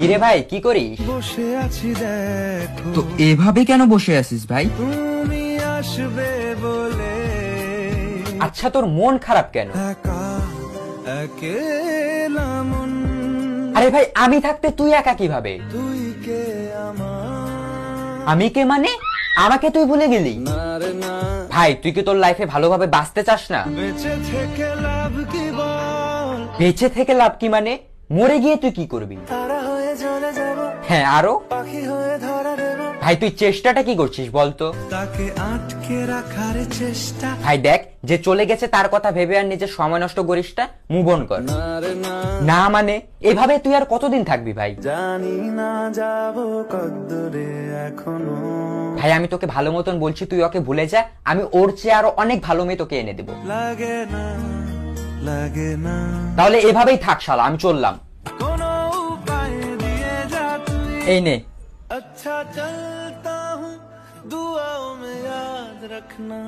কিরে ভাই কি করিস? বসে আছি দেখো। তো এভাবে কেন বসে আছিস ভাই? তুমি আসবে বলে। আচ্ছা তোর মন খারাপ কেন? একা একেলা মন। আরে ভাই আমি থাকতে তুই একা কিভাবে? তুই কে আমার? আমি কে মানে? আমাকে তুই ভুলে গেলি? না রে না, ভাই তুই কি তোর লাইফে ভালোভাবে বাঁচতে চাস না? বেঁচে থেকে লাভ কি বল? বেঁচে থেকে লাভ কি মানে? মরে গিয়ে তুই কি করবি? তারা হয়ে চলে যাব, হ্যাঁ আরো? পাখি হয়ে ধরা দেব। ভাই তুই চেষ্টাটা কি করছিস বলতো? তাকে আটকে রাখার চেষ্টা। ভাই দেখ যে চলে গেছে তার কথা ভেবে আর নিজের সময় নষ্ট করিস না, মুভ অন কর। না রে না, না মানে এভাবে তুই আর কতদিন থাকবি ভাই? জানি না যাব কতদূরে এখনো। ভাই আমি তোকে ভালো মতন বলছি তুই ওকে ভুলে যা, আমি ওর চেয়ে আরো অনেক ভালো মেয়ে তোকে এনে দেবো। লাগে না, লাগে না, তাহলে এভাবেই থাক শালা, আমি চললাম। কোনো উপায় দিয়ে যা তুই। এই নে। अच्छा चलता हूँ, दुआओं में याद रखना।